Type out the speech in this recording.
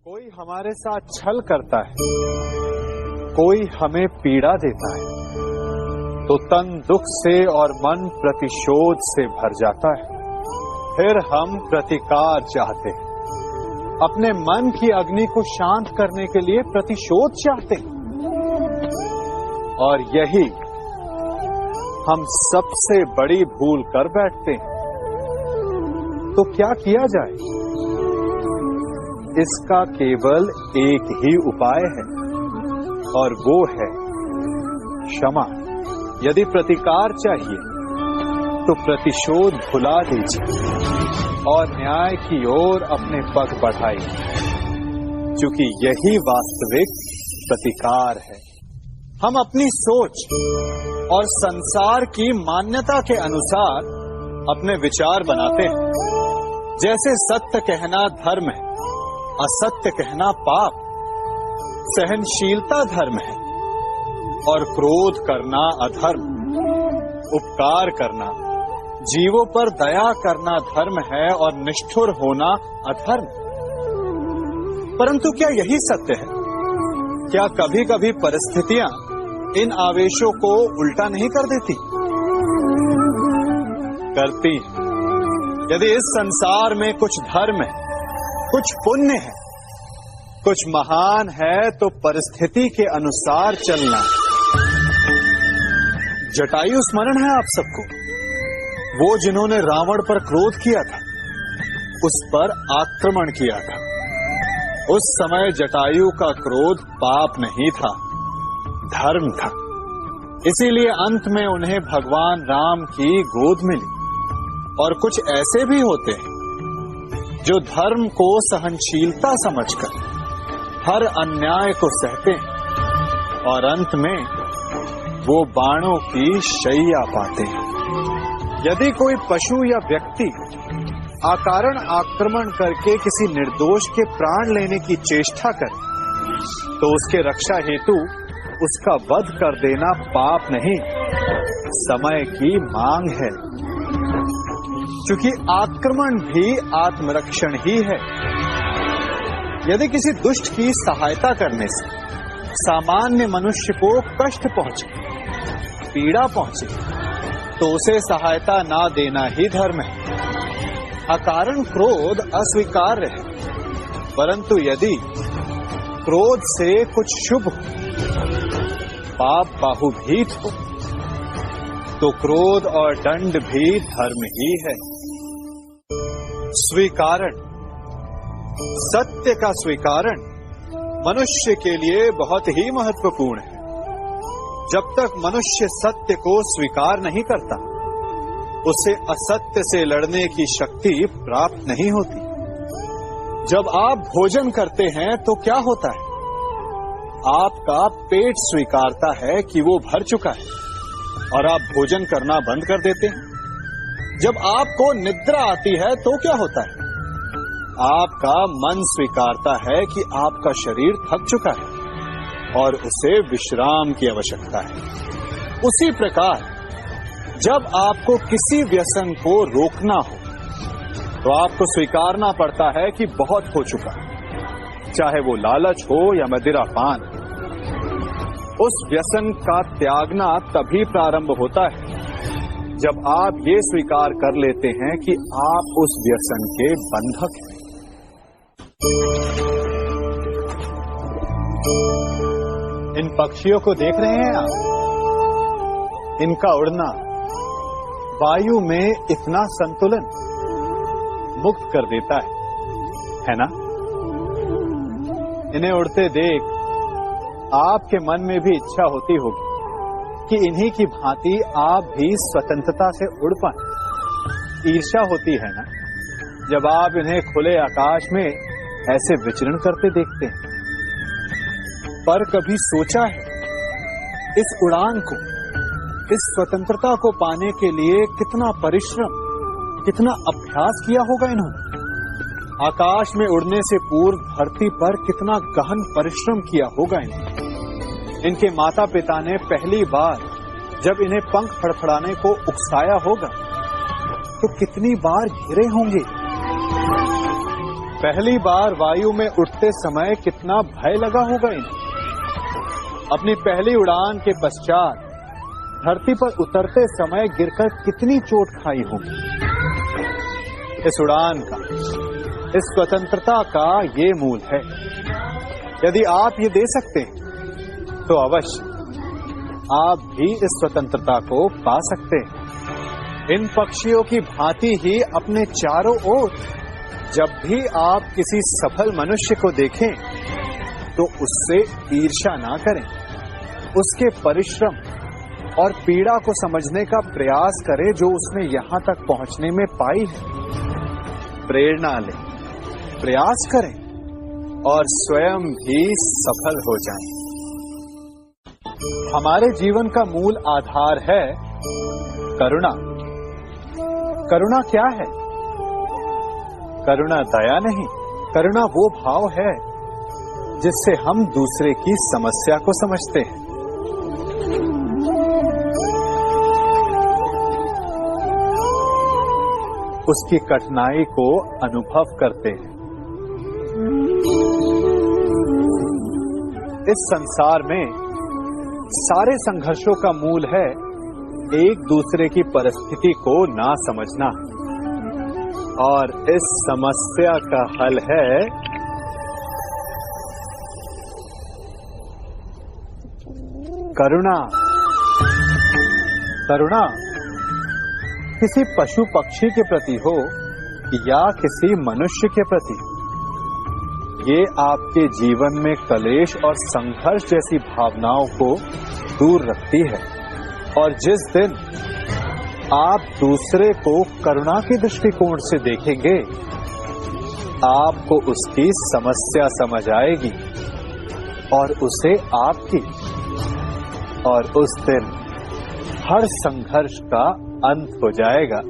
कोई हमारे साथ छल करता है, कोई हमें पीड़ा देता है, तो तन दुख से और मन प्रतिशोध से भर जाता है। फिर हम प्रतिकार चाहते हैं, अपने मन की अग्नि को शांत करने के लिए प्रतिशोध चाहते हैं। और यही हम सबसे बड़ी भूल कर बैठते हैं। तो क्या किया जाए? इसका केवल एक ही उपाय है और वो है क्षमा। यदि प्रतिकार चाहिए तो प्रतिशोध भुला दीजिए और न्याय की ओर अपने पग बढ़ाइए, क्योंकि यही वास्तविक प्रतिकार है। हम अपनी सोच और संसार की मान्यता के अनुसार अपने विचार बनाते हैं। जैसे सत्य कहना धर्म है, असत्य कहना पाप, सहनशीलता धर्म है और क्रोध करना अधर्म, उपकार करना, जीवों पर दया करना धर्म है और निष्ठुर होना अधर्म। परंतु क्या यही सत्य है? क्या कभी कभी परिस्थितियां इन आवेशों को उल्टा नहीं कर देती? करती। यदि इस संसार में कुछ धर्म है, कुछ पुण्य है, कुछ महान है, तो परिस्थिति के अनुसार चलना। जटायु स्मरण है आप सबको, वो जिन्होंने रावण पर क्रोध किया था, उस पर आक्रमण किया था। उस समय जटायु का क्रोध पाप नहीं था, धर्म था। इसीलिए अंत में उन्हें भगवान राम की गोद मिली। और कुछ ऐसे भी होते हैं जो धर्म को सहनशीलता समझकर हर अन्याय को सहते हैं और अंत में वो बाणों की शैया पाते हैं। यदि कोई पशु या व्यक्ति अकारण आक्रमण करके किसी निर्दोष के प्राण लेने की चेष्टा करे, तो उसके रक्षा हेतु उसका वध कर देना पाप नहीं, समय की मांग है। क्योंकि आक्रमण भी आत्मरक्षण ही है। यदि किसी दुष्ट की सहायता करने से सामान्य मनुष्य को कष्ट पहुंचे, पीड़ा पहुंचे, तो उसे सहायता ना देना ही धर्म है। अकारण क्रोध अस्वीकार्य है, परंतु यदि क्रोध से कुछ शुभ हो, पाप बाहुभीत हो, तो क्रोध और दंड भी धर्म ही है। स्वीकारण, सत्य का स्वीकारण मनुष्य के लिए बहुत ही महत्वपूर्ण है। जब तक मनुष्य सत्य को स्वीकार नहीं करता, उसे असत्य से लड़ने की शक्ति प्राप्त नहीं होती। जब आप भोजन करते हैं तो क्या होता है? आपका पेट स्वीकारता है कि वो भर चुका है और आप भोजन करना बंद कर देते हैं। जब आपको निद्रा आती है तो क्या होता है? आपका मन स्वीकारता है कि आपका शरीर थक चुका है और उसे विश्राम की आवश्यकता है। उसी प्रकार जब आपको किसी व्यसन को रोकना हो, तो आपको स्वीकारना पड़ता है कि बहुत हो चुका, चाहे वो लालच हो या मदिरापान। उस व्यसन का त्यागना तभी प्रारंभ होता है जब आप ये स्वीकार कर लेते हैं कि आप उस व्यसन के बंधक हैं। इन पक्षियों को देख रहे हैं आप? इनका उड़ना वायु में इतना संतुलन मुक्त कर देता है ना? इन्हें उड़ते देख आपके मन में भी इच्छा होती होगी कि इन्हीं की भांति आप भी स्वतंत्रता से उड़ पाएं। ईर्ष्या होती है ना, जब आप इन्हें खुले आकाश में ऐसे विचरण करते देखते हैं। पर कभी सोचा है इस उड़ान को, इस स्वतंत्रता को पाने के लिए कितना परिश्रम, कितना अभ्यास किया होगा इन्होंने? आकाश में उड़ने से पूर्व धरती पर कितना गहन परिश्रम किया होगा इन्हें? इनके माता पिता ने पहली बार जब इन्हें पंख फड़फड़ाने को उकसाया होगा, तो कितनी बार घिरे होंगे। पहली बार वायु में उड़ते समय कितना भय लगा होगा इन्हें। अपनी पहली उड़ान के पश्चात धरती पर उतरते समय गिरकर कितनी चोट खाई होगी। इस उड़ान का, इस स्वतंत्रता का ये मूल है। यदि आप ये दे सकते हैं तो अवश्य आप भी इस स्वतंत्रता को पा सकते हैं। इन पक्षियों की भांति ही अपने चारों ओर जब भी आप किसी सफल मनुष्य को देखें तो उससे ईर्ष्या ना करें, उसके परिश्रम और पीड़ा को समझने का प्रयास करें जो उसने यहां तक पहुंचने में पाई है। प्रेरणा लें, प्रयास करें और स्वयं भी सफल हो जाएं। हमारे जीवन का मूल आधार है करुणा। करुणा क्या है? करुणा दया नहीं, करुणा वो भाव है जिससे हम दूसरे की समस्या को समझते हैं। उसकी कठिनाई को अनुभव करते हैं। इस संसार में सारे संघर्षों का मूल है एक दूसरे की परिस्थिति को ना समझना, और इस समस्या का हल है करुणा। करुणा किसी पशु पक्षी के प्रति हो या किसी मनुष्य के प्रति, ये आपके जीवन में कलेश और संघर्ष जैसी भावनाओं को दूर रखती है। और जिस दिन आप दूसरे को करुणा के दृष्टिकोण से देखेंगे, आपको उसकी समस्या समझ आएगी और उसे आपकी, और उस दिन हर संघर्ष का अंत हो जाएगा।